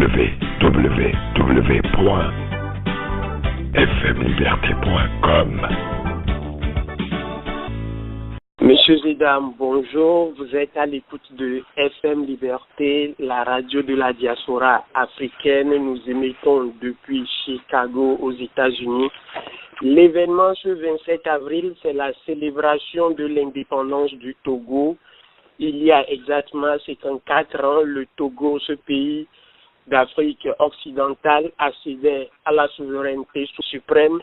www.fmliberté.com. Messieurs et dames, bonjour. Vous êtes à l'écoute de FM Liberté, la radio de la diaspora africaine. Nous émettons depuis Chicago aux États-Unis. L'événement ce 27 avril, c'est la célébration de l'indépendance du Togo. Il y a exactement 54 ans, le Togo, ce pays d'Afrique occidentale, accédait à la souveraineté suprême.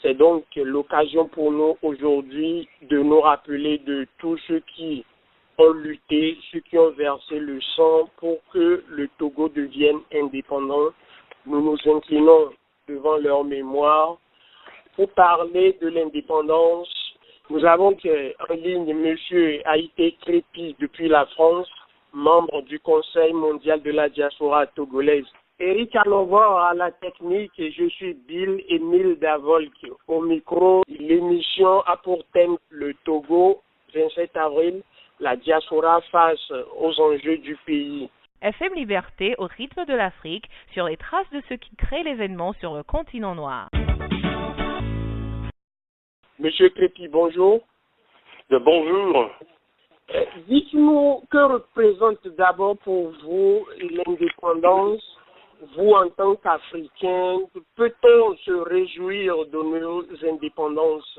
C'est donc l'occasion pour nous aujourd'hui de nous rappeler de tous ceux qui ont lutté, ceux qui ont versé le sang pour que le Togo devienne indépendant. Nous nous inclinons devant leur mémoire. Pour parler de l'indépendance, nous avons en ligne M. Haïté Crépi depuis la France, membre du Conseil mondial de la diaspora togolaise. Eric Alovor à la technique et je suis Bill Émile Davolk au micro. L'émission a pour thème le Togo, 27 avril, la diaspora face aux enjeux du pays. FM Liberté au rythme de l'Afrique, sur les traces de ceux qui créent l'événement sur le continent noir. Monsieur Crépi, bonjour. Bonjour. Dites-nous, que représente d'abord pour vous l'indépendance? Vous, en tant qu'Africain, peut-on se réjouir de nos indépendances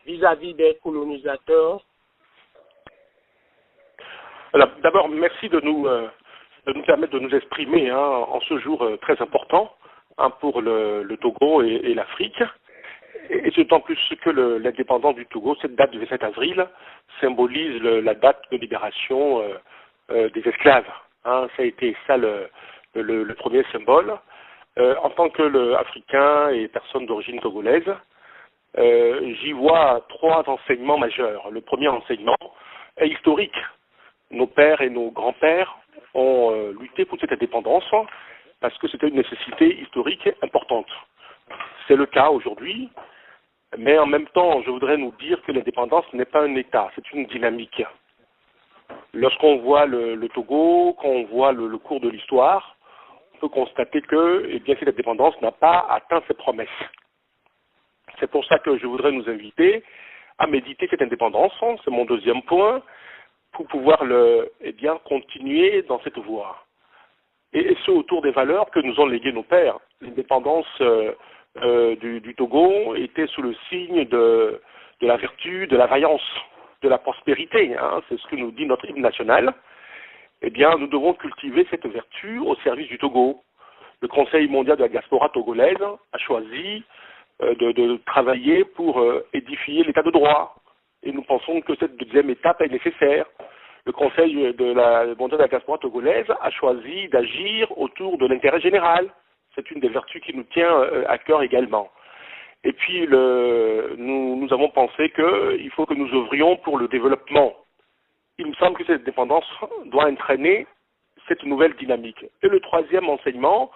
vis-à-vis des colonisateurs? Alors, d'abord, merci de nous permettre de nous exprimer en ce jour très important pour le Togo et l'Afrique. Et c'est d'autant plus que l'indépendance du Togo, cette date du 27 avril, symbolise la date de libération des esclaves. Ça a été ça le premier symbole. En tant qu'Africain et personne d'origine togolaise, j'y vois trois enseignements majeurs. Le premier enseignement est historique. Nos pères et nos grands-pères ont lutté pour cette indépendance parce que c'était une nécessité historique importante. C'est le cas aujourd'hui, mais en même temps, je voudrais nous dire que l'indépendance n'est pas un État, c'est une dynamique. Lorsqu'on voit le Togo, quand on voit le cours de l'histoire, on peut constater que cette indépendance n'a pas atteint ses promesses. C'est pour ça que je voudrais nous inviter à méditer cette indépendance, c'est mon deuxième point, pour pouvoir continuer dans cette voie. Et ce autour des valeurs que nous ont léguées nos pères. L'indépendance du Togo était sous le signe de la vertu, de la vaillance, de la prospérité. C'est ce que nous dit notre hymne national. Nous devons cultiver cette vertu au service du Togo. Le Conseil mondial de la diaspora togolaise a choisi de travailler pour édifier l'état de droit. Et nous pensons que cette deuxième étape est nécessaire. Le Conseil mondial de la diaspora togolaise a choisi d'agir autour de l'intérêt général. C'est une des vertus qui nous tient à cœur également. Et puis, nous avons pensé qu'il faut que nous œuvrions pour le développement. Il me semble que cette dépendance doit entraîner cette nouvelle dynamique. Et le troisième enseignement,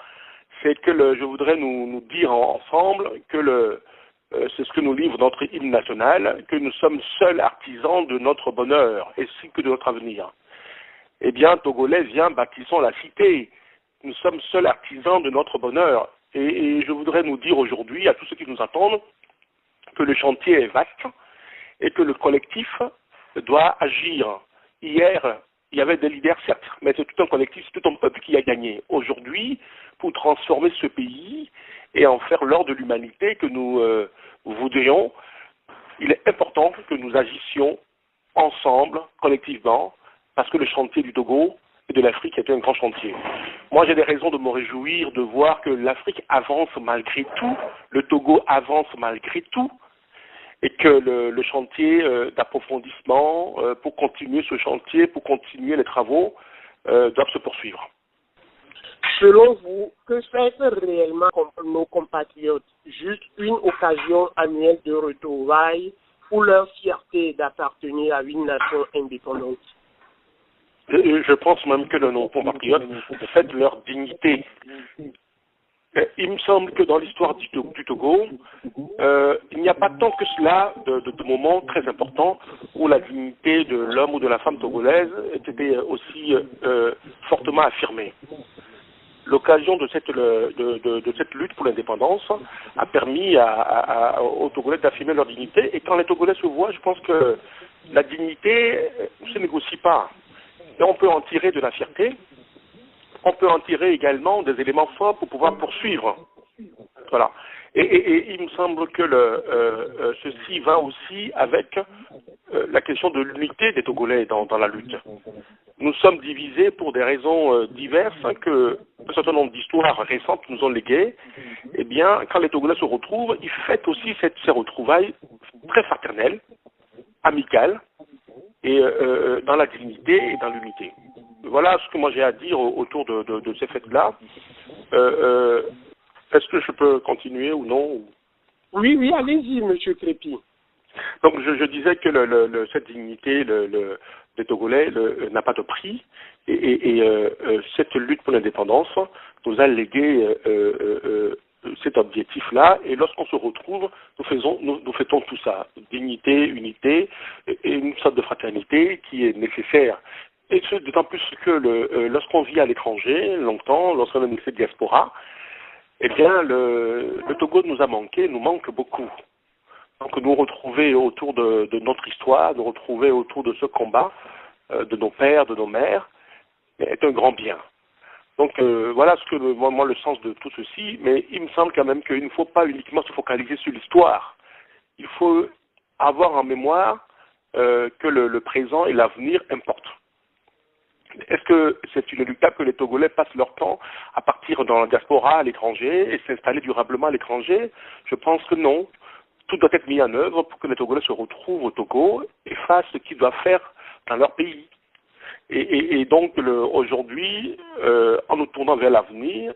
c'est que je voudrais nous dire ensemble que c'est ce que nous livre notre hymne national, que nous sommes seuls artisans de notre bonheur, ainsi que de notre avenir. Togolais, bâtissons la cité. Nous sommes seuls artisans de notre bonheur. Et je voudrais nous dire aujourd'hui, à tous ceux qui nous attendent, que le chantier est vaste et que le collectif doit agir. Hier, il y avait des leaders, certes, mais c'est tout un collectif, c'est tout un peuple qui a gagné. Aujourd'hui, pour transformer ce pays et en faire l'or de l'humanité que nous voudrions, il est important que nous agissions ensemble, collectivement, parce que le chantier du Togo et de l'Afrique est un grand chantier. Moi, j'ai des raisons de me réjouir de voir que l'Afrique avance malgré tout, le Togo avance malgré tout, et que le chantier d'approfondissement, pour continuer ce chantier, pour continuer les travaux, doivent se poursuivre. Selon vous, que fait réellement nos compatriotes? Juste une occasion annuelle de retrouvailles ou leur fierté d'appartenir à une nation indépendante? Je pense même que nos compatriotes fêtent leur dignité. Il me semble que dans l'histoire du Togo, il n'y a pas tant que cela de moments très importants où la dignité de l'homme ou de la femme togolaise était aussi fortement affirmée. l'occasion de cette lutte pour l'indépendance a permis aux Togolais d'affirmer leur dignité. Et quand les Togolais se voient, je pense que la dignité ne se négocie pas. Et on peut en tirer de la fierté. On peut en tirer également des éléments forts pour pouvoir poursuivre. Voilà. Et il me semble que ceci va aussi avec la question de l'unité des Togolais dans la lutte. Nous sommes divisés pour des raisons diverses que un certain nombre d'histoires récentes nous ont léguées. Eh bien, quand les Togolais se retrouvent, ils fêtent aussi ces retrouvailles très fraternelles, amicales, et dans la dignité et dans l'unité. Voilà ce que moi j'ai à dire autour de ces fêtes-là. Est-ce que je peux continuer ou non? Oui, allez-y, Monsieur Crépi. Donc je disais que cette dignité des Togolais n'a pas de prix et cette lutte pour l'indépendance nous a légué cet objectif-là et lorsqu'on se retrouve, nous fêtons tout ça, dignité, unité et une sorte de fraternité qui est nécessaire. Et ce d'autant plus que lorsqu'on vit à l'étranger longtemps, lorsqu'on a une diaspora, eh bien le Togo nous manque beaucoup. Donc nous retrouver autour de notre histoire, nous retrouver autour de ce combat de nos pères, de nos mères, est un grand bien. Donc voilà ce que moi le sens de tout ceci, mais il me semble quand même qu'il ne faut pas uniquement se focaliser sur l'histoire. Il faut avoir en mémoire que le présent et l'avenir importent. Est-ce que c'est inéluctable que les Togolais passent leur temps à partir dans la diaspora à l'étranger et s'installer durablement à l'étranger? Je pense que non. Tout doit être mis en œuvre pour que les Togolais se retrouvent au Togo et fassent ce qu'ils doivent faire dans leur pays. Et donc aujourd'hui, en nous tournant vers l'avenir,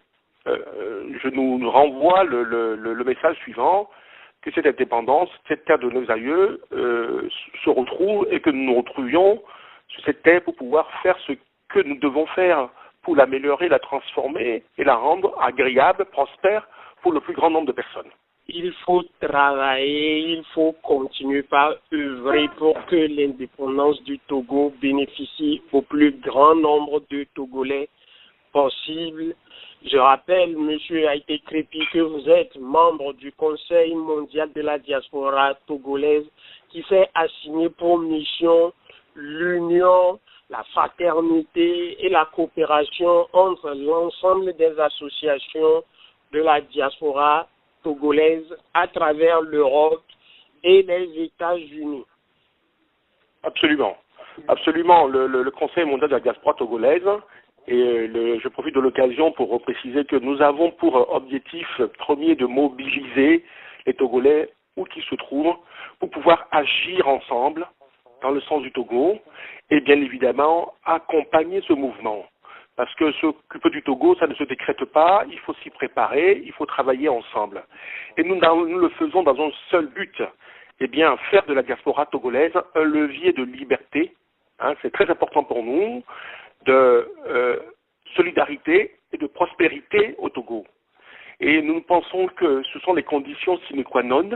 je nous renvoie le message suivant, que cette indépendance, cette terre de nos aïeux se retrouve et que nous nous retrouvions sur cette terre pour pouvoir faire ce que nous devons faire pour l'améliorer, la transformer et la rendre agréable, prospère pour le plus grand nombre de personnes. Il faut travailler, il faut continuer par œuvrer pour que l'indépendance du Togo bénéficie au plus grand nombre de Togolais possible. Je rappelle, Monsieur Haïté Crépi, que vous êtes membre du Conseil mondial de la diaspora togolaise qui s'est assigné pour mission l'union, la fraternité et la coopération entre l'ensemble des associations de la diaspora togolaise à travers l'Europe et les États-Unis. Absolument. Absolument. Le Conseil mondial de la diaspora togolaise, et je profite de l'occasion pour repréciser que nous avons pour objectif premier de mobiliser les Togolais où qu'ils se trouvent pour pouvoir agir ensemble dans le sens du Togo et bien évidemment accompagner ce mouvement. Parce que s'occuper du Togo, ça ne se décrète pas, il faut s'y préparer, il faut travailler ensemble. Et nous le faisons dans un seul but, eh bien faire de la diaspora togolaise un levier de liberté, c'est très important pour nous, de solidarité et de prospérité au Togo. Et nous pensons que ce sont les conditions sine qua non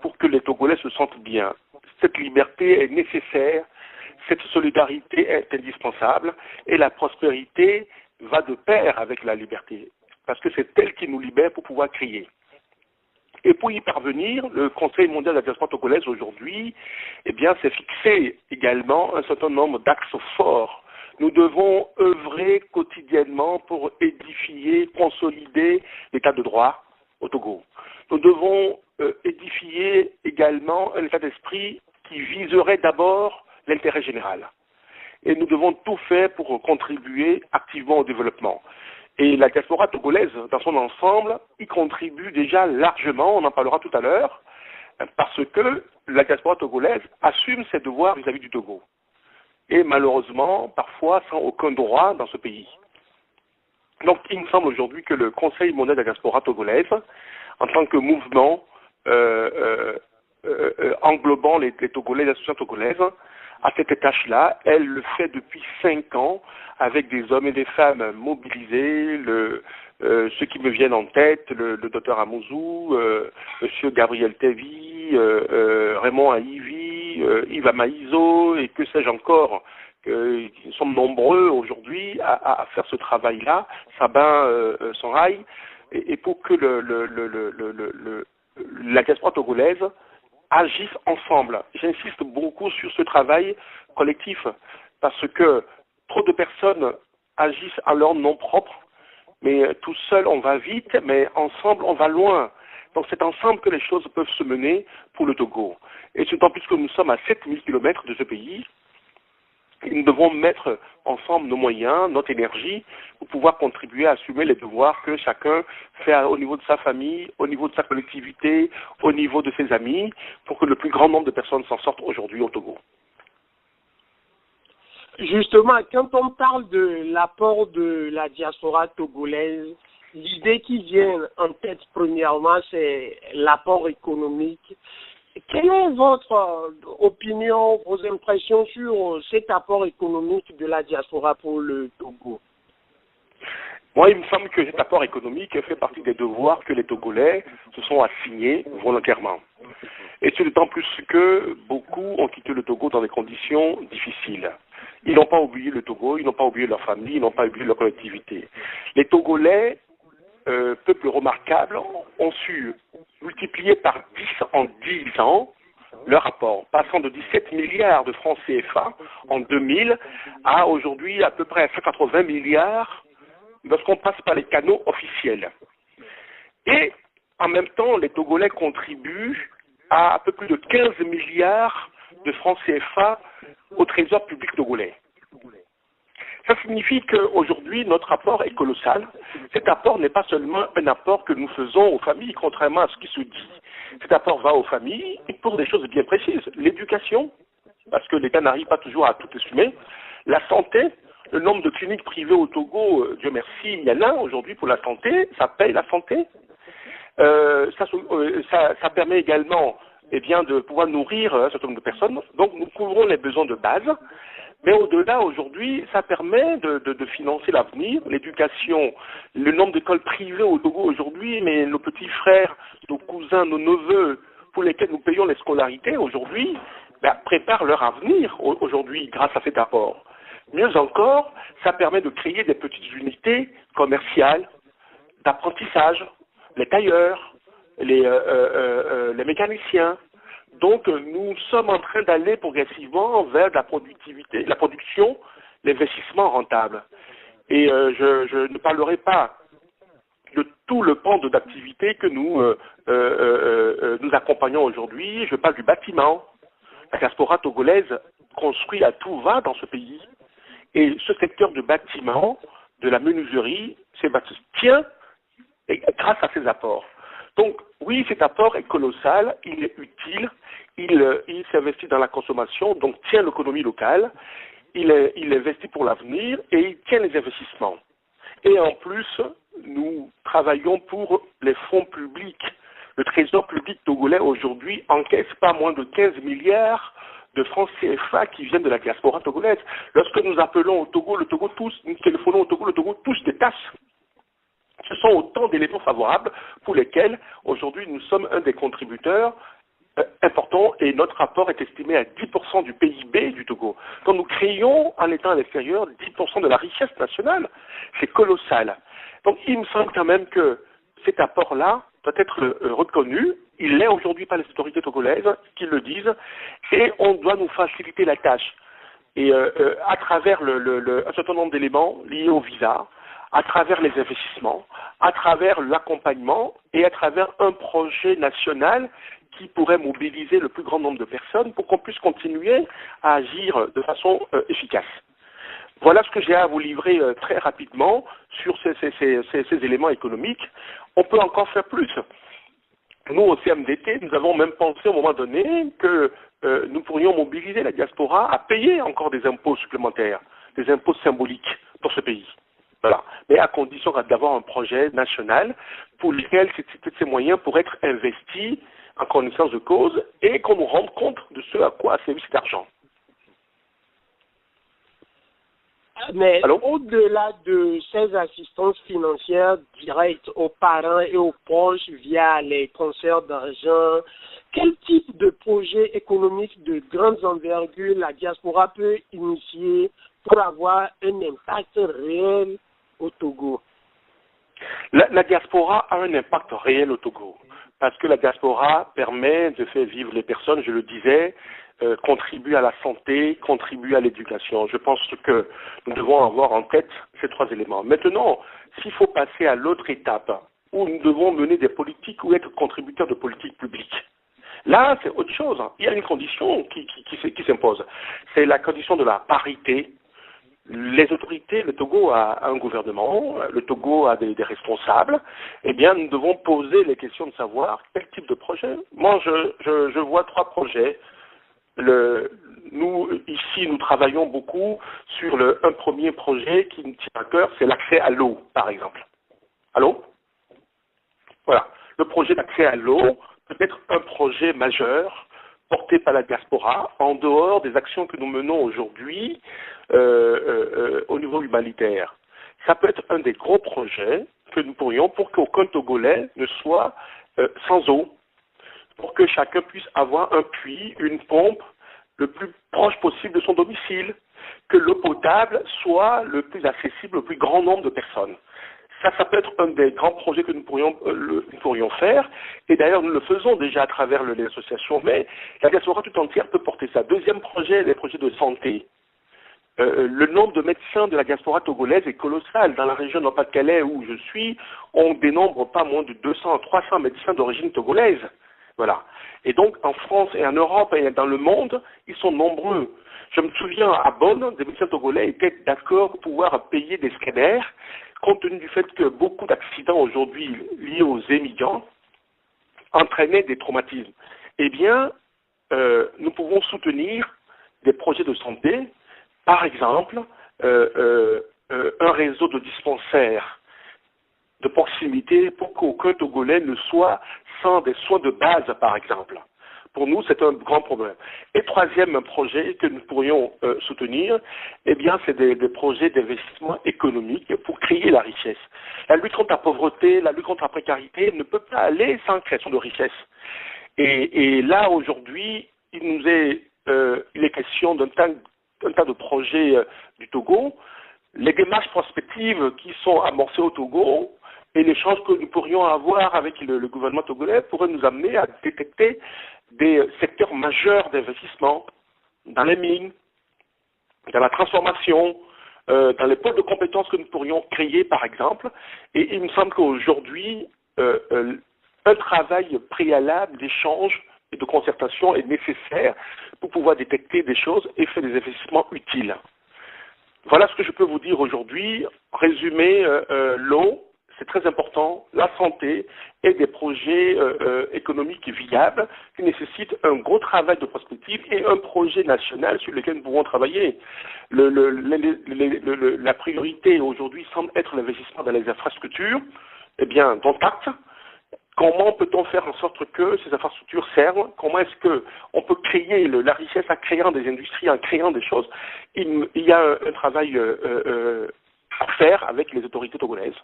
pour que les Togolais se sentent bien. Cette liberté est nécessaire, cette solidarité est indispensable et la prospérité va de pair avec la liberté parce que c'est elle qui nous libère pour pouvoir crier. Et pour y parvenir, le Conseil mondial de la diaspora togolaise aujourd'hui, eh bien, s'est fixé également un certain nombre d'axes forts. Nous devons œuvrer quotidiennement pour édifier, consolider l'état de droit au Togo. Nous devons édifier également un état d'esprit qui viserait d'abord l'intérêt général. Et nous devons tout faire pour contribuer activement au développement. Et la diaspora togolaise, dans son ensemble, y contribue déjà largement, on en parlera tout à l'heure, parce que la diaspora togolaise assume ses devoirs vis-à-vis du Togo. Et malheureusement, parfois sans aucun droit dans ce pays. Donc il me semble aujourd'hui que le Conseil mondial de la diaspora togolaise, en tant que mouvement englobant les Togolais, les associations togolaises, à cette tâche-là. Elle le fait depuis 5 ans avec des hommes et des femmes mobilisés, ceux qui me viennent en tête, le docteur Amouzou, monsieur Gabriel Tevi, Raymond Aivi, Yves Amaïzo et que sais-je encore, Nous sommes nombreux aujourd'hui à faire ce travail-là, Sabin Sanrail, et pour que la diaspora togolaise agisse ensemble. J'insiste beaucoup sur ce travail collectif, parce que trop de personnes agissent à leur nom propre, mais tout seul on va vite, mais ensemble on va loin. Donc c'est ensemble que les choses peuvent se mener pour le Togo. Et c'est d'autant plus que nous sommes à 7000 km de ce pays. Nous devons mettre ensemble nos moyens, notre énergie, pour pouvoir contribuer à assumer les devoirs que chacun fait au niveau de sa famille, au niveau de sa collectivité, au niveau de ses amis, pour que le plus grand nombre de personnes s'en sortent aujourd'hui au Togo. Justement, quand on parle de l'apport de la diaspora togolaise, l'idée qui vient en tête premièrement, c'est l'apport économique. Quelle est votre opinion, vos impressions sur cet apport économique de la diaspora pour le Togo? Moi, il me semble que cet apport économique fait partie des devoirs que les Togolais se sont assignés volontairement. Et c'est d'autant plus que beaucoup ont quitté le Togo dans des conditions difficiles. Ils n'ont pas oublié le Togo, ils n'ont pas oublié leur famille, ils n'ont pas oublié leur collectivité. Les Togolais, peuple remarquable, ont su multiplier par 10 en 10 ans leur apport, passant de 17 milliards de francs CFA en 2000 à aujourd'hui à peu près 180 milliards lorsqu'on passe par les canaux officiels. Et en même temps, les Togolais contribuent à peu plus de 15 milliards de francs CFA au trésor public togolais. Ça signifie qu'aujourd'hui, notre apport est colossal. Cet apport n'est pas seulement un apport que nous faisons aux familles, contrairement à ce qui se dit. Cet apport va aux familles pour des choses bien précises. L'éducation, parce que l'État n'arrive pas toujours à tout assumer. La santé, le nombre de cliniques privées au Togo, Dieu merci, il y en a aujourd'hui pour la santé, ça paye la santé. Ça permet également de pouvoir nourrir un certain nombre de personnes. Donc nous couvrons les besoins de base. Mais au-delà, aujourd'hui, ça permet de financer l'avenir, l'éducation, le nombre d'écoles privées au Togo aujourd'hui, mais nos petits frères, nos cousins, nos neveux, pour lesquels nous payons les scolarités aujourd'hui, préparent leur avenir aujourd'hui grâce à cet apport. Mieux encore, ça permet de créer des petites unités commerciales, d'apprentissage, les tailleurs, les mécaniciens. Donc, nous sommes en train d'aller progressivement vers la productivité, la production, l'investissement rentable. Et je ne parlerai pas de tout le pan d'activité que nous accompagnons aujourd'hui. Je parle du bâtiment. La diaspora togolaise construit à tout va dans ce pays. Et ce secteur de bâtiment, de la menuiserie, tient grâce à ces apports. Donc, oui, cet apport est colossal, il est utile, il s'investit dans la consommation, donc tient l'économie locale, il investit pour l'avenir et il tient les investissements. Et en plus, nous travaillons pour les fonds publics. Le trésor public togolais aujourd'hui encaisse pas moins de 15 milliards de francs CFA qui viennent de la diaspora togolaise. Lorsque nous appelons au Togo, le Togo touche, nous téléphonons au Togo, le Togo touche des tasses. Ce sont autant d'éléments favorables pour lesquels aujourd'hui nous sommes un des contributeurs importants et notre rapport est estimé à 10% du PIB du Togo. Quand nous créons, en étant à l'extérieur, 10% de la richesse nationale, c'est colossal. Donc il me semble quand même que cet apport-là doit être reconnu. Il l'est aujourd'hui par les autorités togolaises qui le disent et on doit nous faciliter la tâche. Et à travers un certain nombre d'éléments liés au visa, à travers les investissements, à travers l'accompagnement et à travers un projet national qui pourrait mobiliser le plus grand nombre de personnes pour qu'on puisse continuer à agir de façon efficace. Voilà ce que j'ai à vous livrer très rapidement sur ces éléments économiques. On peut encore faire plus. Nous, au CMDT, nous avons même pensé au moment donné que nous pourrions mobiliser la diaspora à payer encore des impôts supplémentaires, des impôts symboliques pour ce pays. Voilà. Mais à condition d'avoir un projet national pour lequel ces moyens pourraient être investis en connaissance de cause et qu'on nous rende compte de ce à quoi a servi cet argent. Mais au-delà de ces assistances financières directes aux parents et aux proches via les transferts d'argent, quel type de projet économique de grande envergure la diaspora peut initier pour avoir un impact réel au Togo? La diaspora a un impact réel au Togo, parce que la diaspora permet de faire vivre les personnes, je le disais, contribue à la santé, contribue à l'éducation. Je pense que nous devons avoir en tête ces trois éléments. Maintenant, s'il faut passer à l'autre étape, où nous devons mener des politiques ou être contributeurs de politiques publiques, là, c'est autre chose. Il y a une condition qui s'impose. C'est la condition de la parité. Les autorités, le Togo a un gouvernement, le Togo a des responsables. Eh bien, nous devons poser les questions de savoir quel type de projet. Moi, je vois trois projets. Nous, ici, nous travaillons beaucoup sur un premier projet qui nous tient à cœur, c'est l'accès à l'eau, par exemple. Allô? Voilà. Le projet d'accès à l'eau peut être un projet majeur porté par la diaspora en dehors des actions que nous menons aujourd'hui au niveau humanitaire. Ça peut être un des gros projets que nous pourrions pour qu'aucun Togolais ne soit sans eau, pour que chacun puisse avoir un puits, une pompe le plus proche possible de son domicile, que l'eau potable soit le plus accessible au plus grand nombre de personnes. Ça peut être un des grands projets que nous pourrions faire, et d'ailleurs nous le faisons déjà à travers les associations, mais la diaspora tout entière peut porter ça. Deuxième projet, les projets de santé. Le nombre de médecins de la diaspora togolaise est colossal. Dans la région de Pas-de-Calais où je suis, on dénombre pas moins de 200 à 300 médecins d'origine togolaise. Voilà. Et donc, en France et en Europe et dans le monde, ils sont nombreux. Je me souviens, à Bonn, des médecins togolais étaient d'accord pour pouvoir payer des scanners, compte tenu du fait que beaucoup d'accidents aujourd'hui liés aux émigrants entraînaient des traumatismes. Eh bien, nous pouvons soutenir des projets de santé, par exemple, un réseau de dispensaires de proximité pour qu'aucun Togolais ne soit sans des soins de base, par exemple. Pour nous, c'est un grand problème. Et troisième projet que nous pourrions soutenir, eh bien, c'est des projets d'investissement économique pour créer la richesse. La lutte contre la pauvreté, la lutte contre la précarité ne peut pas aller sans création de richesse. Et là, aujourd'hui, il est question d'un tas de projets du Togo. Les démarches prospectives qui sont amorcées au Togo et l'échange que nous pourrions avoir avec le gouvernement togolais pourraient nous amener à détecter des secteurs majeurs d'investissement dans les mines, dans la transformation, dans les pôles de compétences que nous pourrions créer, par exemple. Et il me semble qu'aujourd'hui, un travail préalable d'échange et de concertation est nécessaire pour pouvoir détecter des choses et faire des investissements utiles. Voilà ce que je peux vous dire aujourd'hui. Résumé, l'eau, c'est très important, la santé et des projets économiques viables qui nécessitent un gros travail de prospective et un projet national sur lequel nous pouvons travailler. La priorité aujourd'hui semble être l'investissement dans les infrastructures. Eh bien, dont acte. Comment peut-on faire en sorte que ces infrastructures servent? Comment est-ce qu'on peut créer la richesse en créant des industries, en créant des choses? Il y a un travail à faire avec les autorités togolaises.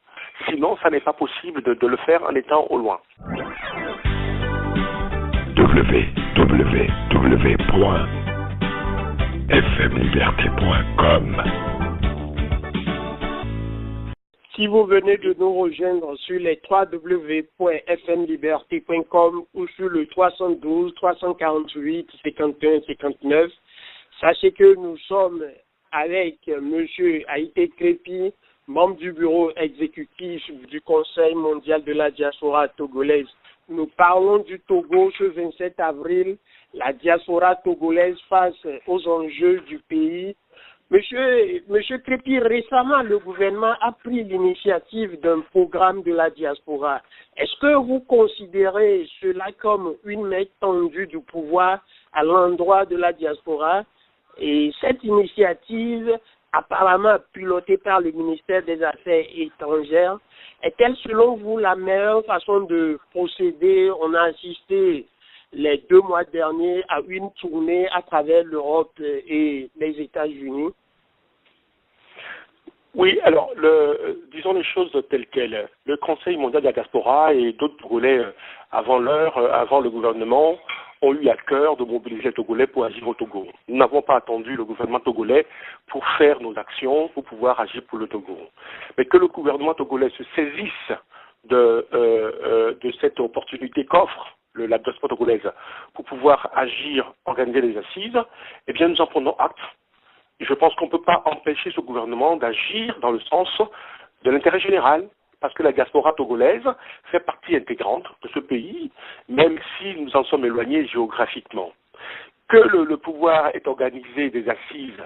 Sinon, ça n'est pas possible de le faire en étant au loin. www.fmliberté.com. Si vous venez de nous rejoindre sur les www.fmliberté.com ou sur le 312 348 51 59, sachez que nous sommes avec M. Haïté Crépi, membre du bureau exécutif du Conseil mondial de la diaspora togolaise. Nous parlons du Togo ce 27 avril, la diaspora togolaise face aux enjeux du pays. Monsieur Crépi, récemment, le gouvernement a pris l'initiative d'un programme de la diaspora. Est-ce que vous considérez cela comme une main tendue du pouvoir à l'endroit de la diaspora? Et cette initiative, apparemment pilotée par le ministère des Affaires étrangères, est-elle selon vous la meilleure façon de procéder? On a assisté les 2 mois derniers à une tournée à travers l'Europe et les États-Unis. Oui, alors, disons les choses telles quelles. Le Conseil mondial de la diaspora et d'autres Togolais avant l'heure, avant le gouvernement, ont eu à cœur de mobiliser les Togolais pour agir au Togo. Nous n'avons pas attendu le gouvernement togolais pour faire nos actions, pour pouvoir agir pour le Togo. Mais que le gouvernement togolais se saisisse de cette opportunité qu'offre la diaspora togolaise pour pouvoir agir, organiser les assises, eh bien nous en prenons acte. Je pense qu'on ne peut pas empêcher ce gouvernement d'agir dans le sens de l'intérêt général, parce que la diaspora togolaise fait partie intégrante de ce pays, même si nous en sommes éloignés géographiquement. Que le pouvoir ait organisé des assises,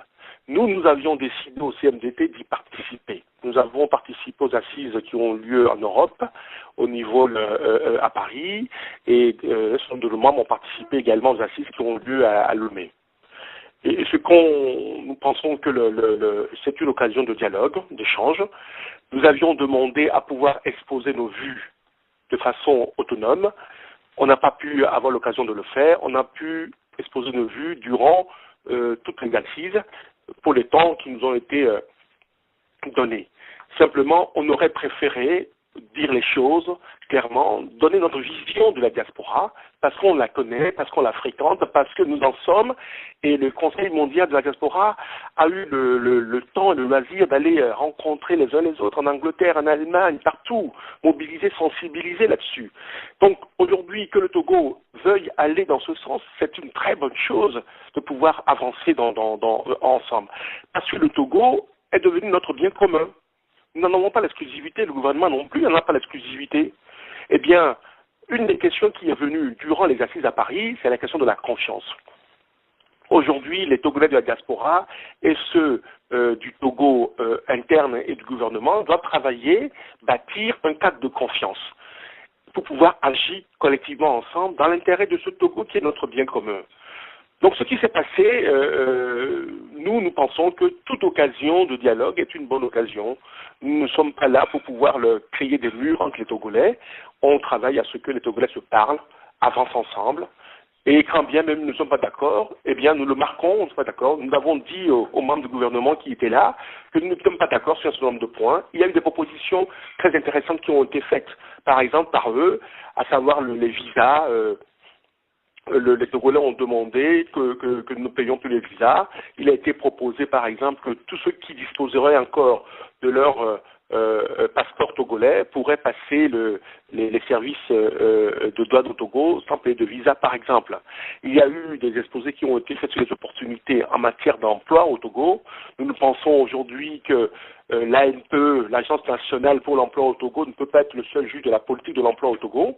nous avions décidé au CMDT d'y participer. Nous avons participé aux assises qui ont lieu en Europe, au niveau à Paris, et un certain nombre de membres ont participé également aux assises qui ont lieu à Lomé. Et nous pensons que c'est une occasion de dialogue, d'échange. Nous avions demandé à pouvoir exposer nos vues de façon autonome. On n'a pas pu avoir l'occasion de le faire. On a pu exposer nos vues durant toutes les assises pour les temps qui nous ont été donnés. Simplement, on aurait préféré dire les choses clairement, donner notre vision de la diaspora, parce qu'on la connaît, parce qu'on la fréquente, parce que nous en sommes, et le Conseil mondial de la diaspora a eu le temps et le loisir d'aller rencontrer les uns les autres en Angleterre, en Allemagne, partout, mobiliser, sensibiliser là-dessus. Donc aujourd'hui, que le Togo veuille aller dans ce sens, c'est une très bonne chose de pouvoir avancer ensemble. Parce que le Togo est devenu notre bien commun. Nous n'en avons pas l'exclusivité, le gouvernement non plus n'en a pas l'exclusivité. Eh bien, une des questions qui est venue durant les assises à Paris, c'est la question de la confiance. Aujourd'hui, les Togolais de la diaspora et ceux du Togo interne et du gouvernement doivent travailler, bâtir un cadre de confiance pour pouvoir agir collectivement ensemble dans l'intérêt de ce Togo qui est notre bien commun. Donc ce qui s'est passé, nous pensons que toute occasion de dialogue est une bonne occasion. Nous ne sommes pas là pour pouvoir créer des murs entre les Togolais. On travaille à ce que les Togolais se parlent, avancent ensemble. Et quand bien même nous ne sommes pas d'accord, eh bien nous le marquons, on ne sommes pas d'accord. Nous avons dit aux membres du gouvernement qui étaient là que nous ne sommes pas d'accord sur un certain nombre de points. Il y a eu des propositions très intéressantes qui ont été faites, par exemple par eux, à savoir les visas. Les Togolais ont demandé que nous payions plus les visas. Il a été proposé, par exemple, que tous ceux qui disposeraient encore de leur passeport togolais pourraient passer les services de douane au Togo sans payer de visa, par exemple. Il y a eu des exposés qui ont été faits sur les opportunités en matière d'emploi au Togo. Nous pensons aujourd'hui que l'ANPE, l'Agence nationale pour l'emploi au Togo, ne peut pas être le seul juge de la politique de l'emploi au Togo,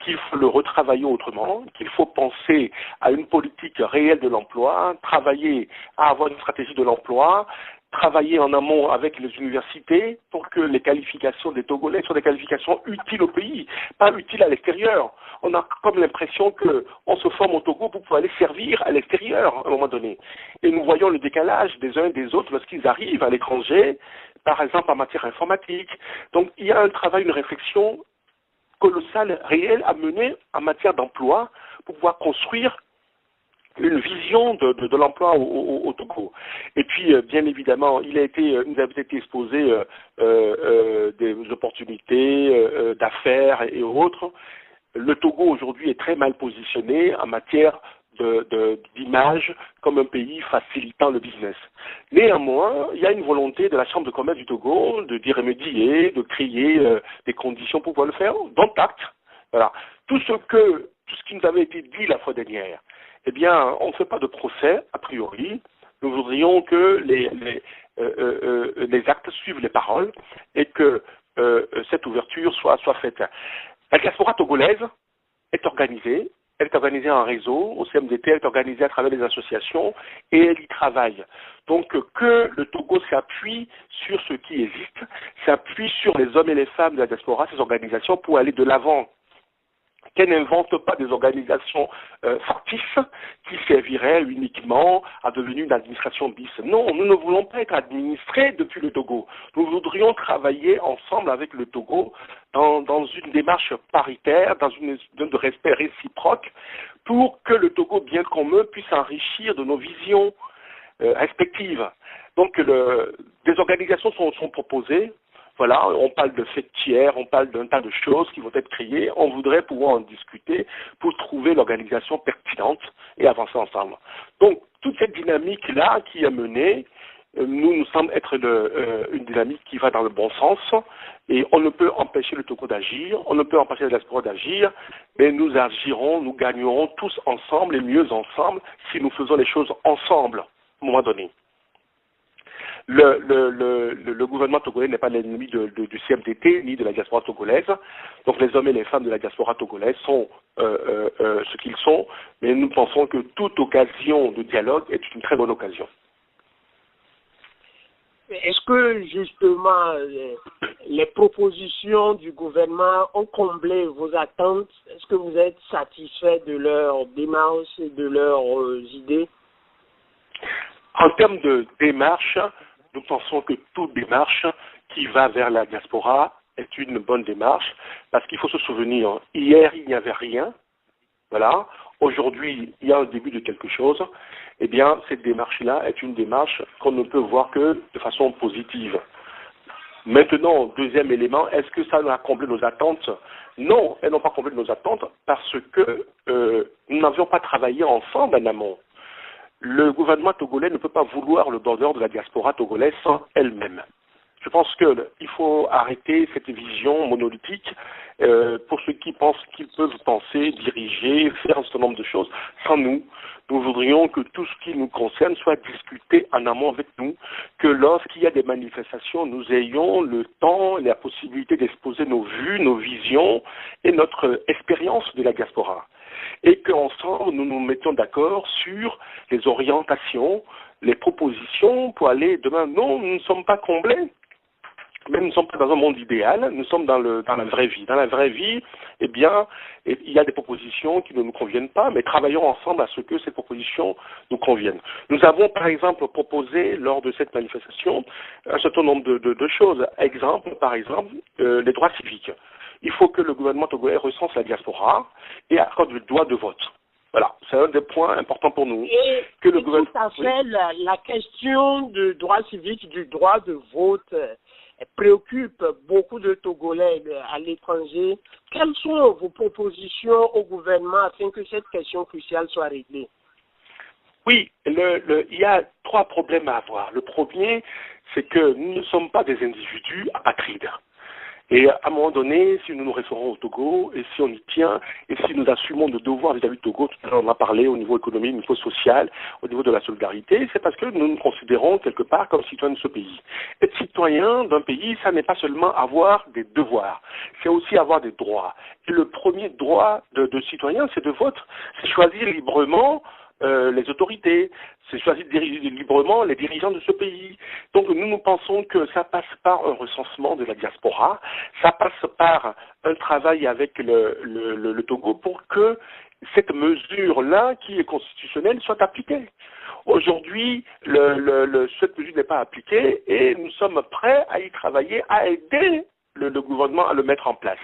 qu'il faut le retravailler autrement, qu'il faut penser à une politique réelle de l'emploi, travailler à avoir une stratégie de l'emploi, travailler en amont avec les universités pour que les qualifications des Togolais soient des qualifications utiles au pays, pas utiles à l'extérieur. On a comme l'impression qu'on se forme au Togo pour pouvoir aller servir à l'extérieur à un moment donné. Et nous voyons le décalage des uns et des autres lorsqu'ils arrivent à l'étranger, par exemple en matière informatique. Donc il y a un travail, une réflexion colossale, réelle à mener en matière d'emploi pour pouvoir construire une vision de l'emploi au Togo. Et puis, bien évidemment, nous avons été exposé des opportunités d'affaires et autres. Le Togo aujourd'hui est très mal positionné en matière d'image comme un pays facilitant le business. Néanmoins, il y a une volonté de la Chambre de commerce du Togo d'y remédier, de créer des conditions pour pouvoir le faire, dont acte. Voilà. Tout ce qui nous avait été dit la fois dernière, eh bien, on ne fait pas de procès, a priori. Nous voudrions que les actes suivent les paroles et que cette ouverture soit faite. La diaspora togolaise est organisée. Elle est organisée en réseau, au CMDT, elle est organisée à travers les associations et elle y travaille. Donc que le Togo s'appuie sur ce qui existe, s'appuie sur les hommes et les femmes de la diaspora, ces organisations, pour aller de l'avant. Qu'elle n'invente pas des organisations factices qui serviraient uniquement à devenir une administration bis. Non, nous ne voulons pas être administrés depuis le Togo. Nous voudrions travailler ensemble avec le Togo dans une démarche paritaire, dans une de respect réciproque, pour que le Togo bien commun puisse enrichir de nos visions. respectives. Donc des organisations sont proposées. Voilà, on parle de fêtières, on parle d'un tas de choses qui vont être créées. On voudrait pouvoir en discuter pour trouver l'organisation pertinente et avancer ensemble. Donc, toute cette dynamique-là qui est menée, nous semble être une dynamique qui va dans le bon sens. Et on ne peut empêcher le Togo d'agir, on ne peut empêcher la diaspora d'agir, mais nous agirons, nous gagnerons tous ensemble et mieux ensemble si nous faisons les choses ensemble, à un moment donné. Le gouvernement togolais n'est pas l'ennemi du CMDT ni de la diaspora togolaise. Donc les hommes et les femmes de la diaspora togolaise sont ce qu'ils sont, mais nous pensons que toute occasion de dialogue est une très bonne occasion. Est-ce que justement les propositions du gouvernement ont comblé vos attentes? Est-ce que vous êtes satisfait de leurs démarches et de leurs idées? En termes de démarche, nous pensons que toute démarche qui va vers la diaspora est une bonne démarche, parce qu'il faut se souvenir, hier il n'y avait rien, voilà, aujourd'hui il y a un début de quelque chose. Eh bien, cette démarche-là est une démarche qu'on ne peut voir que de façon positive. Maintenant, deuxième élément, est-ce que ça a comblé nos attentes? Non, elles n'ont pas comblé nos attentes parce que nous n'avions pas travaillé ensemble en amont. Le gouvernement togolais ne peut pas vouloir le bonheur de la diaspora togolaise sans elle-même. Je pense qu'il faut arrêter cette vision monolithique pour ceux qui pensent qu'ils peuvent penser, diriger, faire un certain nombre de choses sans nous. Nous voudrions que tout ce qui nous concerne soit discuté en amont avec nous, que lorsqu'il y a des manifestations, nous ayons le temps et la possibilité d'exposer nos vues, nos visions et notre expérience de la diaspora. Et qu'ensemble, nous nous mettions d'accord sur les orientations, les propositions pour aller demain. Non, nous ne sommes pas comblés. Mais nous ne sommes pas dans un monde idéal, nous sommes dans la vraie vie. Dans la vraie vie, eh bien, il y a des propositions qui ne nous conviennent pas, mais travaillons ensemble à ce que ces propositions nous conviennent. Nous avons, par exemple, proposé, lors de cette manifestation, un certain nombre de choses. Par exemple, les droits civiques. Il faut que le gouvernement togolais recense la diaspora et accorde le droit de vote. Voilà, c'est un des points importants pour nous. Et tout à fait, la question du droit civique, du droit de vote, préoccupe beaucoup de Togolais à l'étranger. Quelles sont vos propositions au gouvernement afin que cette question cruciale soit réglée? Oui, il y a trois problèmes à avoir. Le premier, c'est que nous ne sommes pas des individus apatrides. Et à un moment donné, si nous nous référons au Togo, et si on y tient, et si nous assumons nos devoirs vis-à-vis du Togo, tout à l'heure on en a parlé au niveau économique, au niveau social, au niveau de la solidarité, c'est parce que nous nous considérons quelque part comme citoyens de ce pays. Être citoyen d'un pays, ça n'est pas seulement avoir des devoirs, c'est aussi avoir des droits. Et le premier droit de citoyen, c'est de vote, c'est choisir librement les autorités, c'est choisir librement les dirigeants de ce pays. Donc nous pensons que ça passe par un recensement de la diaspora, ça passe par un travail avec le Togo pour que cette mesure-là, qui est constitutionnelle, soit appliquée. Aujourd'hui, cette mesure n'est pas appliquée et nous sommes prêts à y travailler, à aider le gouvernement à le mettre en place,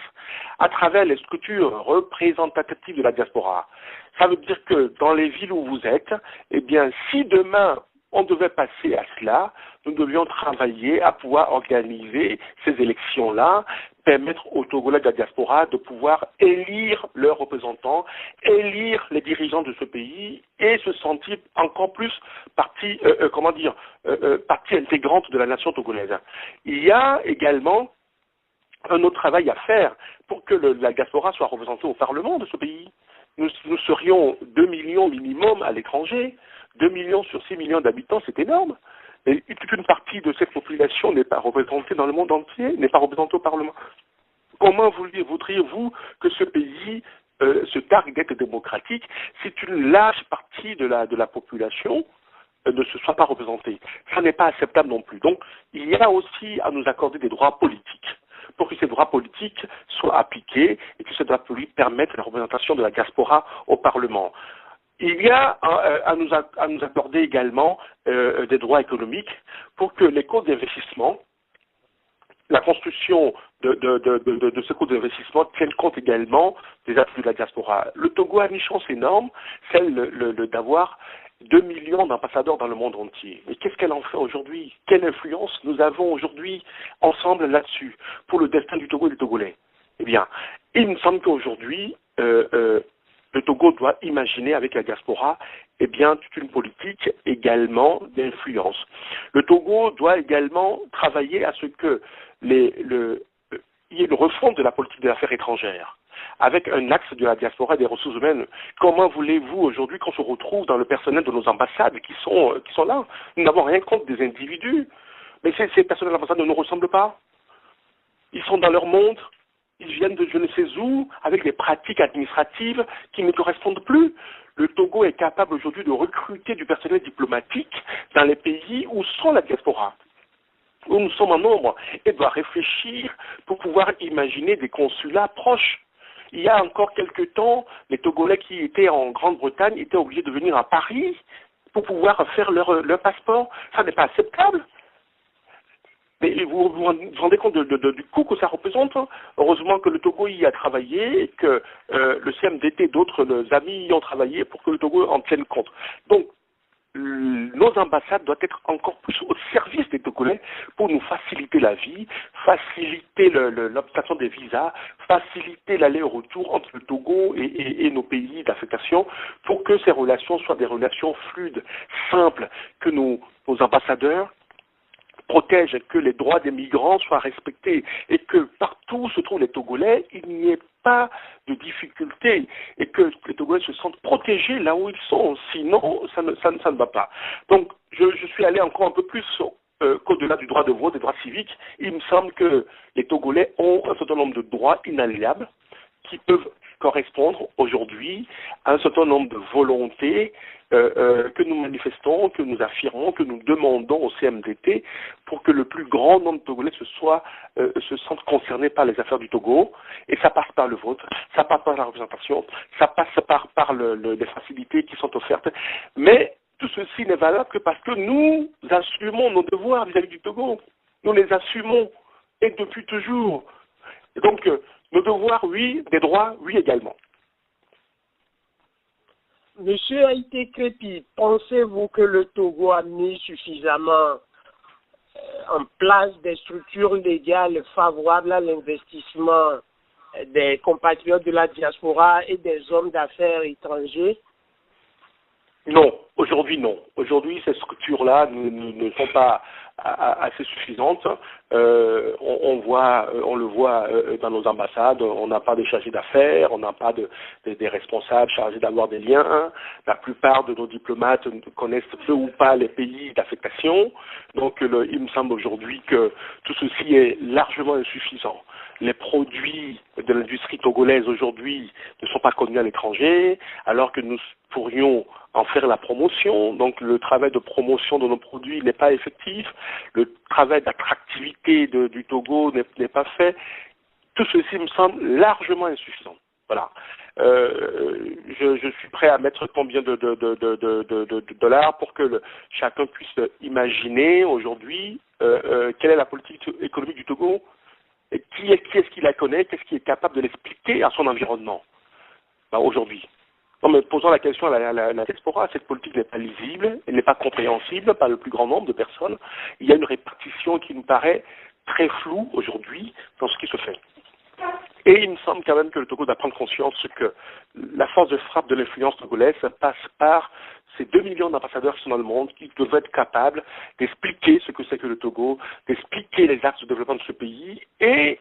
à travers les structures représentatives de la diaspora. Ça veut dire que dans les villes où vous êtes, eh bien, si demain on devait passer à cela, nous devions travailler à pouvoir organiser ces élections-là, permettre aux Togolais de la diaspora de pouvoir élire leurs représentants, élire les dirigeants de ce pays et se sentir encore plus partie intégrante de la nation togolaise. Il y a également un autre travail à faire pour que la diaspora soit représentée au Parlement de ce pays. Nous serions 2 millions minimum à l'étranger. 2 millions sur 6 millions d'habitants, c'est énorme. Et toute une partie de cette population n'est pas représentée dans le monde entier, n'est pas représentée au Parlement. Comment voudriez-vous que ce pays se targue d'être démocratique si une large partie de la population ne se soit pas représentée? Ça n'est pas acceptable non plus. Donc, il y a aussi à nous accorder des droits politiques, pour que ces droits politiques soient appliqués et que ces droits politiques permettent la représentation de la diaspora au Parlement. Il y a à nous accorder également des droits économiques pour que les coûts d'investissement, la construction de ce coût d'investissement tienne compte également des atouts de la diaspora. Le Togo a une chance énorme, celle d'avoir 2 millions d'ambassadeurs dans le monde entier. Mais qu'est-ce qu'elle en fait aujourd'hui? Quelle influence nous avons aujourd'hui ensemble là-dessus pour le destin du Togo et des Togolais? Eh bien, il me semble qu'aujourd'hui, le Togo doit imaginer avec la diaspora eh bien, toute une politique également d'influence. Le Togo doit également travailler à ce que il y ait le refonte de la politique des affaires étrangères, avec un axe de la diaspora et des ressources humaines. Comment voulez-vous aujourd'hui qu'on se retrouve dans le personnel de nos ambassades qui sont là? Nous n'avons rien contre des individus, mais ces personnels d'ambassade ne nous ressemblent pas. Ils sont dans leur monde. Ils viennent de je ne sais où, avec des pratiques administratives qui ne correspondent plus. Le Togo est capable aujourd'hui de recruter du personnel diplomatique dans les pays où sont la diaspora, où nous sommes en nombre, et doit réfléchir pour pouvoir imaginer des consulats proches. Il y a encore quelques temps, les Togolais qui étaient en Grande-Bretagne étaient obligés de venir à Paris pour pouvoir faire leur passeport. Ça n'est pas acceptable. Mais vous vous rendez compte du coût que ça représente? Heureusement que le Togo y a travaillé et que le CMDT et d'autres amis y ont travaillé pour que le Togo en tienne compte. Donc, nos ambassades doivent être encore plus au service des Togolais pour nous faciliter la vie, faciliter l'obtention des visas, faciliter l'aller-retour entre le Togo et nos pays d'affectation pour que ces relations soient des relations fluides, simples, que nos ambassadeurs protège, que les droits des migrants soient respectés et que partout où se trouvent les Togolais, il n'y ait pas de difficultés et que les Togolais se sentent protégés là où ils sont. Sinon, ça ne va pas. Donc, je suis allé encore un peu plus qu'au-delà du droit de vote, des droits civiques. Il me semble que les Togolais ont un certain nombre de droits inaliénables qui peuvent correspondre aujourd'hui à un certain nombre de volontés que nous manifestons, que nous affirmons, que nous demandons au CMDT pour que le plus grand nombre de Togolais se sentent concernés par les affaires du Togo. Et ça passe par le vote, ça passe par la représentation, ça passe par les facilités qui sont offertes. Mais tout ceci n'est valable que parce que nous assumons nos devoirs vis-à-vis du Togo. Nous les assumons, et depuis toujours. Et donc, nos devoirs, oui, des droits, oui également. Monsieur Haïté Crépi, pensez-vous que le Togo a mis suffisamment en place des structures légales favorables à l'investissement des compatriotes de la diaspora et des hommes d'affaires étrangers? Non, aujourd'hui non. Aujourd'hui, ces structures-là ne sont pas assez suffisantes. On le voit dans nos ambassades, on n'a pas de chargés d'affaires, on n'a pas des responsables chargés d'avoir des liens. La plupart de nos diplomates connaissent peu ou pas les pays d'affectation. Donc, il me semble aujourd'hui que tout ceci est largement insuffisant. Les produits de l'industrie togolaise aujourd'hui ne sont pas connus à l'étranger, alors que nous pourrions en faire la promotion. Donc le travail de promotion de nos produits n'est pas effectif, le travail d'attractivité du Togo n'est pas fait. Tout ceci me semble largement insuffisant. Voilà. Je suis prêt à mettre combien de dollars pour que chacun puisse imaginer aujourd'hui quelle est la politique économique du Togo et qui est-ce qui la connaît, qu'est-ce qui est capable de l'expliquer à son environnement aujourd'hui. Non, mais posons la question à la diaspora, cette politique n'est pas lisible, elle n'est pas compréhensible par le plus grand nombre de personnes. Il y a une répartition qui nous paraît très floue aujourd'hui dans ce qui se fait. Et il me semble quand même que le Togo doit prendre conscience que la force de frappe de l'influence togolaise passe par ces 2 millions d'ambassadeurs qui sont dans le monde, qui devraient être capables d'expliquer ce que c'est que le Togo, d'expliquer les axes de développement de ce pays et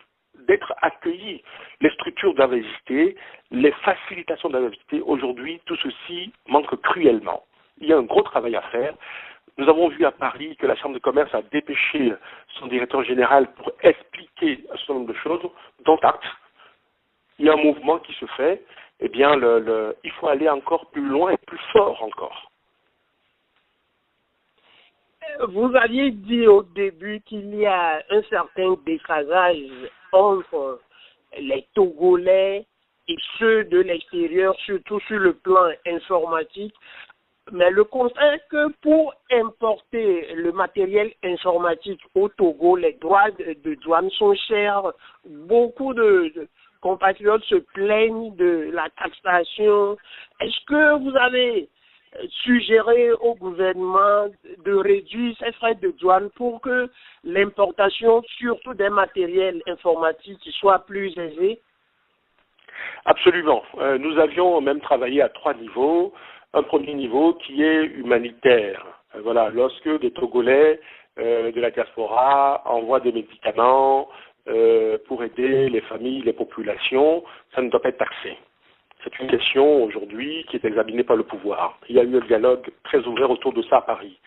d'être accueillis. Les structures doivent exister, les facilitations doivent exister. Aujourd'hui, tout ceci manque cruellement. Il y a un gros travail à faire. Nous avons vu à Paris que la Chambre de commerce a dépêché son directeur général pour expliquer un certain nombre de choses, dont acte. Il y a un mouvement qui se fait. Eh bien, il faut aller encore plus loin et plus fort encore. Vous aviez dit au début qu'il y a un certain décalage entre les Togolais et ceux de l'extérieur, surtout sur le plan informatique. Mais le constat est que pour importer le matériel informatique au Togo, les droits de douane sont chers. Beaucoup de compatriotes se plaignent de la taxation. Est-ce que vous avez suggérer au gouvernement de réduire ces frais de douane pour que l'importation, surtout des matériels informatiques, soit plus aisée? Absolument. Nous avions même travaillé à 3 niveaux. Un premier niveau qui est humanitaire. Voilà, lorsque des Togolais de la diaspora envoient des médicaments pour aider les familles, les populations, ça ne doit pas être taxé. C'est une question aujourd'hui qui est examinée par le pouvoir. Il y a eu un dialogue très ouvert autour de ça à Paris.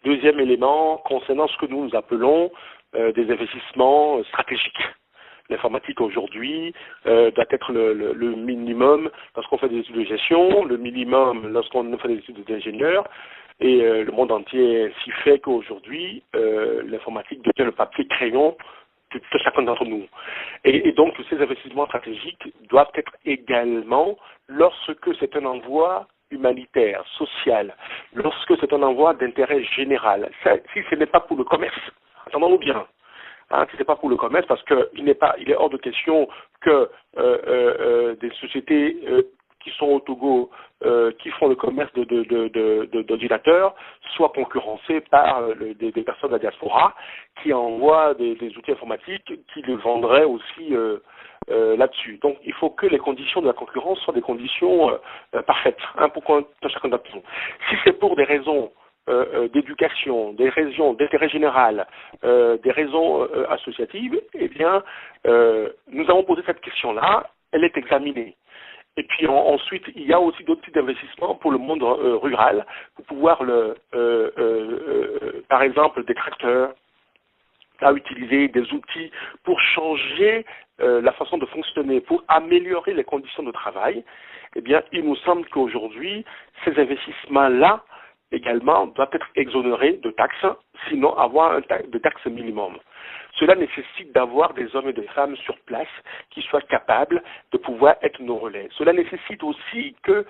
Deuxième élément, concernant ce que nous appelons des investissements stratégiques. L'informatique aujourd'hui doit être le minimum lorsqu'on fait des études de gestion, le minimum lorsqu'on fait des études d'ingénieur, et le monde entier s'y fait qu'aujourd'hui, l'informatique devient le papier crayon de chacun d'entre nous. Et donc, ces investissements stratégiques doivent être également, lorsque c'est un envoi humanitaire, social, lorsque c'est un envoi d'intérêt général. Ça, si ce n'est pas pour le commerce, entendons-nous bien, si ce n'est pas pour le commerce, parce qu'il est hors de question que des sociétés qui sont au Togo, qui font le commerce d'ordinateurs, soient concurrencées par des personnes de la diaspora qui envoient des outils informatiques qui les vendraient aussi là-dessus. Donc il faut que les conditions de la concurrence soient des conditions parfaites, pour chacun d'entre nous. Si c'est pour des raisons d'éducation, des raisons d'intérêt général, des raisons associatives, eh bien, nous avons posé cette question-là, elle est examinée. Et puis ensuite, il y a aussi d'autres types d'investissements pour le monde rural, pour pouvoir, par exemple, des tracteurs, à utiliser des outils pour changer la façon de fonctionner, pour améliorer les conditions de travail. Eh bien, il nous semble qu'aujourd'hui, ces investissements-là, également, doivent être exonérés de taxes, sinon avoir de taxes minimum. Cela nécessite d'avoir des hommes et des femmes sur place qui soient capables de pouvoir être nos relais. Cela nécessite aussi que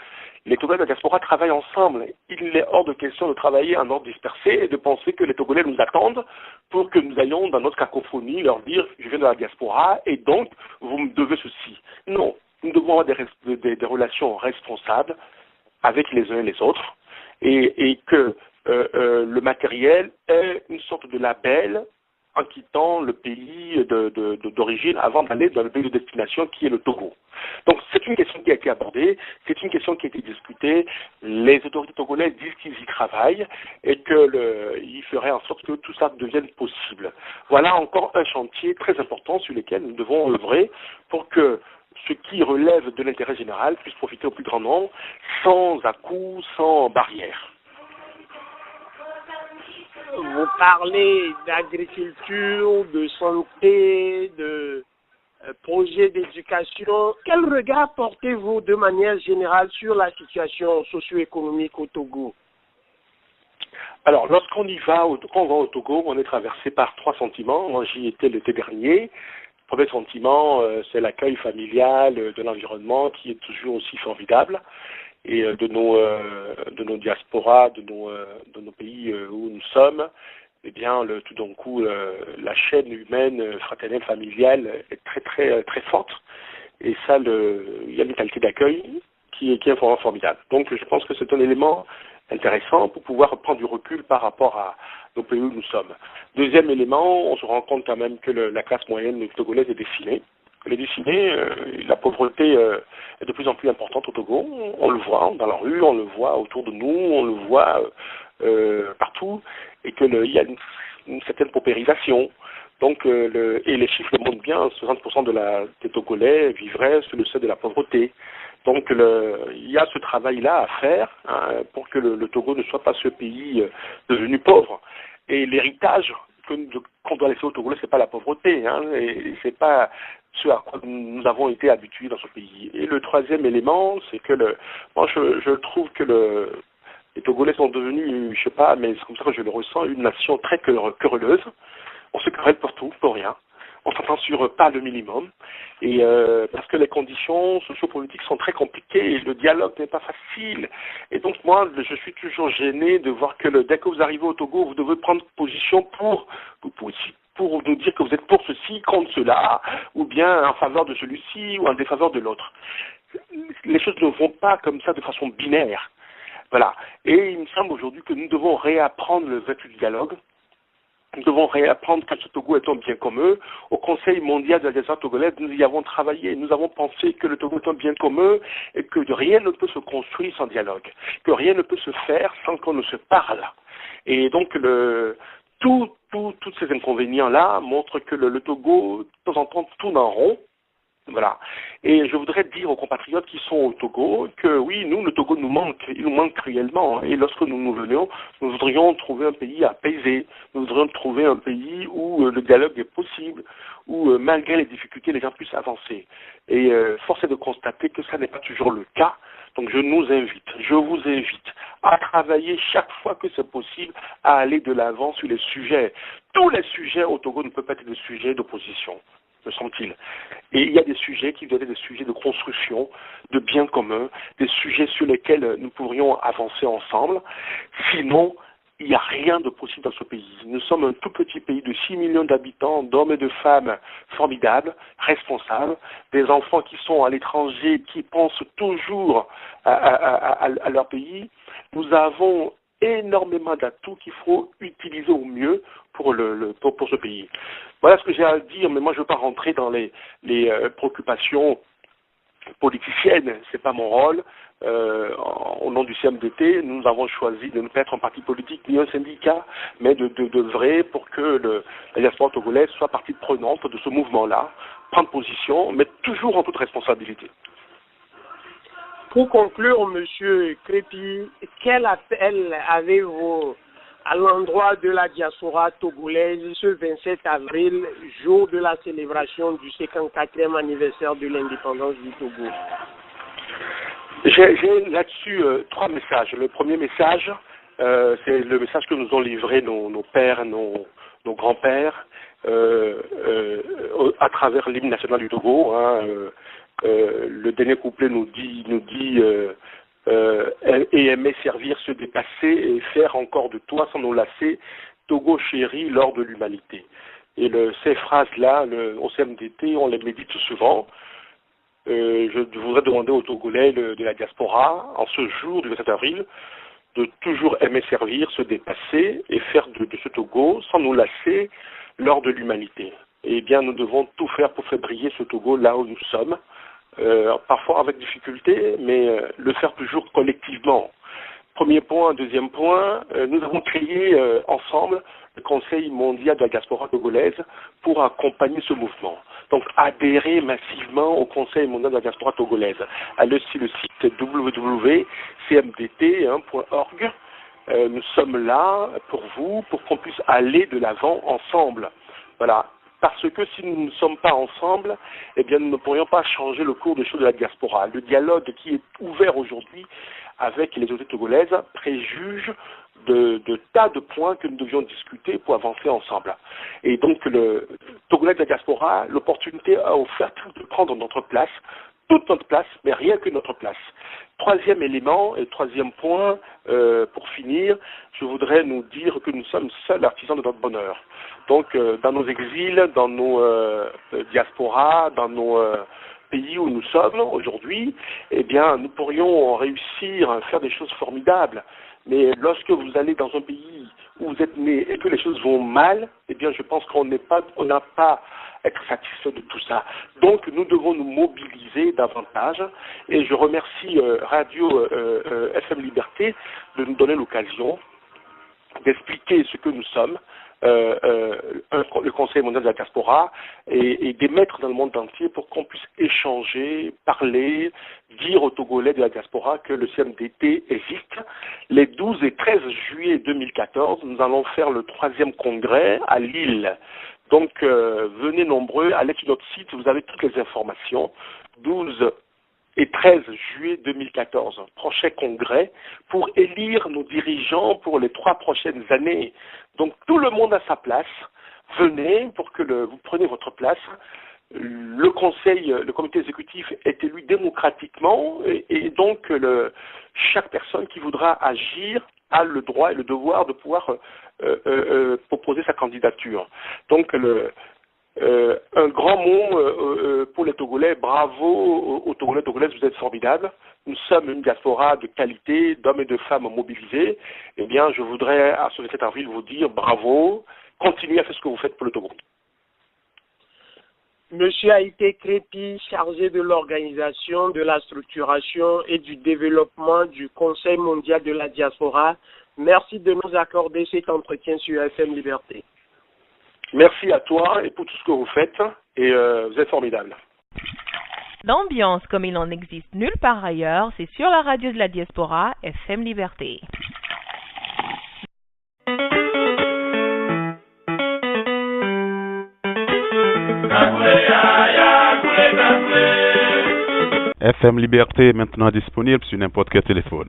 les Togolais de la diaspora travaillent ensemble. Il est hors de question de travailler en ordre dispersé et de penser que les Togolais nous attendent pour que nous ayons dans notre cacophonie leur dire « je viens de la diaspora et donc vous me devez ceci ». Non, nous devons avoir des relations responsables avec les uns et les autres et que le matériel est une sorte de label en quittant le pays d'origine avant d'aller dans le pays de destination qui est le Togo. Donc c'est une question qui a été abordée, c'est une question qui a été discutée, les autorités togolaises disent qu'ils y travaillent et qu'ils feraient en sorte que tout ça devienne possible. Voilà encore un chantier très important sur lequel nous devons œuvrer pour que ce qui relève de l'intérêt général puisse profiter au plus grand nombre sans à-coups, sans barrière. Vous parlez d'agriculture, de santé, de projets d'éducation. Quel regard portez-vous de manière générale sur la situation socio-économique au Togo? Alors, quand on va au Togo, on est traversé par 3 sentiments. Moi, j'y étais l'été dernier. Le premier sentiment, c'est l'accueil familial de l'environnement qui est toujours aussi formidable. Et de nos diasporas, de nos pays où nous sommes, eh bien, tout d'un coup, la chaîne humaine, fraternelle, familiale est très, très, très forte. Et ça, il y a une qualité d'accueil qui est vraiment formidable. Donc, je pense que c'est un élément intéressant pour pouvoir prendre du recul par rapport à nos pays où nous sommes. Deuxième élément, on se rend compte quand même que la classe moyenne togolaise est décimée. Elle est décimée, la pauvreté est de plus en plus importante au Togo. On le voit dans la rue, on le voit autour de nous, on le voit partout, et qu'il y a une certaine paupérisation. Donc, et les chiffres le montrent bien, 60% des Togolais vivraient sous le seuil de la pauvreté. Donc, il y a ce travail-là à faire pour que le Togo ne soit pas ce pays devenu pauvre. Et l'héritage qu'on doit laisser au Togolais, c'est pas la pauvreté, et c'est pas ce à quoi nous avons été habitués dans ce pays. Et le troisième élément, c'est que moi, je trouve que les Togolais sont devenus, je sais pas, mais c'est comme ça que je le ressens, une nation très querelleuse. On se querelle pour tout, pour rien. On s'entend sur pas le minimum. Et parce que les conditions sociopolitiques sont très compliquées et le dialogue n'est pas facile. Et donc moi, je suis toujours gêné de voir que dès que vous arrivez au Togo, vous devez prendre position pour nous dire que vous êtes pour ceci, contre cela, ou bien en faveur de celui-ci ou en défaveur de l'autre. Les choses ne vont pas comme ça de façon binaire. Voilà. Et il me semble aujourd'hui que nous devons réapprendre le vertu du dialogue. Nous devons réapprendre que ce Togo est un bien commun. Au Conseil mondial de la diaspora togolaise, nous y avons travaillé. Nous avons pensé que le Togo est un bien commun et que rien ne peut se construire sans dialogue, que rien ne peut se faire sans qu'on ne se parle. Et donc, tous ces inconvénients-là montrent que le Togo, de temps en temps, tourne en rond. Voilà. Et je voudrais dire aux compatriotes qui sont au Togo que oui, nous, le Togo nous manque, il nous manque cruellement. Et lorsque nous venions, nous voudrions trouver un pays apaisé, nous voudrions trouver un pays où le dialogue est possible, où malgré les difficultés, les gens puissent avancer. Et force est de constater que ça n'est pas toujours le cas. Donc je vous invite à travailler chaque fois que c'est possible à aller de l'avant sur les sujets. Tous les sujets au Togo ne peuvent pas être des sujets d'opposition, me semble-t-il. Et il y a des sujets qui doivent être des sujets de construction, de bien commun, des sujets sur lesquels nous pourrions avancer ensemble. Sinon, il n'y a rien de possible dans ce pays. Nous sommes un tout petit pays de 6 millions d'habitants, d'hommes et de femmes formidables, responsables, des enfants qui sont à l'étranger, qui pensent toujours à leur pays. Nous avons énormément d'atouts qu'il faut utiliser au mieux pour ce pays. Voilà ce que j'ai à dire, mais moi je ne veux pas rentrer dans les préoccupations politiciennes, c'est pas mon rôle. Au nom du CMDT, nous avons choisi de ne pas être un parti politique ni un syndicat, mais de vrai pour que la diaspora togolaise soit partie prenante de ce mouvement-là, prendre position, mais toujours en toute responsabilité. Pour conclure, Monsieur Crépi, quel appel avez-vous à l'endroit de la diaspora togolaise ce 27 avril, jour de la célébration du 54e anniversaire de l'indépendance du Togo? J'ai là-dessus 3 messages. Le premier message, c'est le message que nous ont livré nos pères, nos grands-pères, à travers l'hymne national du Togo. Le dernier couplet nous dit et aimer servir, se dépasser et faire encore de toi sans nous lasser, Togo chéri, l'or de l'humanité. Et ces phrases-là, au CMDT, on les médite souvent. Je voudrais demander aux Togolais de la diaspora, en ce jour du 27 avril, de toujours aimer servir, se dépasser et faire de ce Togo, sans nous lasser, l'or de l'humanité. Eh bien, nous devons tout faire pour faire briller ce Togo là où nous sommes, parfois avec difficulté, mais le faire toujours collectivement. Premier point. Deuxième point, nous avons créé ensemble le Conseil mondial de la diaspora togolaise pour accompagner ce mouvement. Donc adhérer massivement au Conseil mondial de la diaspora togolaise. Allez sur le site www.cmdt.org. Nous sommes là pour vous, pour qu'on puisse aller de l'avant ensemble. Voilà. Parce que si nous ne sommes pas ensemble, eh bien nous ne pourrions pas changer le cours des choses de la diaspora. Le dialogue qui est ouvert aujourd'hui avec les autorités togolaises préjuge de tas de points que nous devions discuter pour avancer ensemble. Et donc le Togolais de la diaspora, l'opportunité a offert de prendre notre place, toute notre place, mais rien que notre place. Troisième élément et troisième point, pour finir, je voudrais nous dire que nous sommes seuls artisans de notre bonheur. Donc dans nos exils, dans nos diasporas, dans nos pays où nous sommes aujourd'hui, eh bien nous pourrions réussir à faire des choses formidables. Mais lorsque vous allez dans un pays où vous êtes né et que les choses vont mal, eh bien je pense qu'on n'a pas à être satisfait de tout ça. Donc nous devons nous mobiliser davantage et je remercie Radio FM Liberté de nous donner l'occasion d'expliquer ce que nous sommes, le Conseil mondial de la diaspora, et d'émettre dans le monde entier pour qu'on puisse échanger, parler, dire aux Togolais de la diaspora que le CMDT existe. Les 12 et 13 juillet 2014, nous allons faire le 3e congrès à Lille. Donc venez nombreux, allez sur notre site, vous avez toutes les informations. 12 et 13 juillet 2014, prochain congrès, pour élire nos dirigeants pour les 3 prochaines années. Donc tout le monde a sa place. Venez pour que vous preniez votre place. Le comité exécutif est élu démocratiquement et donc chaque personne qui voudra agir a le droit et le devoir de pouvoir proposer sa candidature. Donc Un grand mot pour les Togolais. Bravo aux Togolais, Togolaises, vous êtes formidables. Nous sommes une diaspora de qualité, d'hommes et de femmes mobilisés. Eh bien, je voudrais, à ce 27 avril, vous dire bravo. Continuez à faire ce que vous faites pour le Togo. Monsieur Haïté Crépi, chargé de l'organisation, de la structuration et du développement du Conseil mondial de la diaspora, merci de nous accorder cet entretien sur FM Liberté. Merci à toi et pour tout ce que vous faites, et vous êtes formidable. L'ambiance comme il en existe nulle part ailleurs, c'est sur la radio de la diaspora, FM Liberté. FM Liberté est maintenant disponible sur n'importe quel téléphone.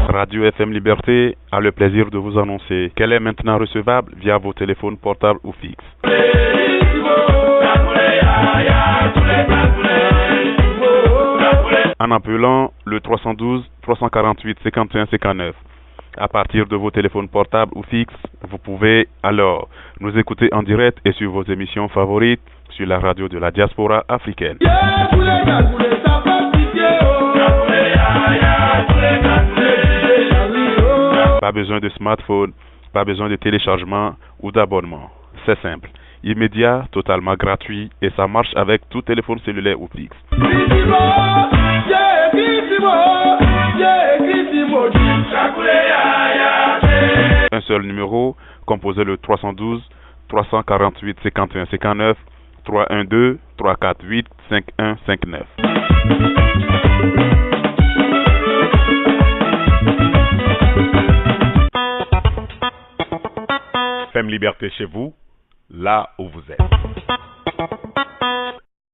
Radio FM Liberté a le plaisir de vous annoncer qu'elle est maintenant recevable via vos téléphones portables ou fixes. En appelant le 312 348 51 59. À partir de vos téléphones portables ou fixes, vous pouvez alors nous écouter en direct et sur vos émissions favorites sur la radio de la diaspora africaine. Pas besoin de smartphone, pas besoin de téléchargement ou d'abonnement. C'est simple, immédiat, totalement gratuit et ça marche avec tout téléphone cellulaire ou fixe. Un seul numéro, composez le 312 348 51 59 312 348 5159. FM Liberté chez vous, là où vous êtes.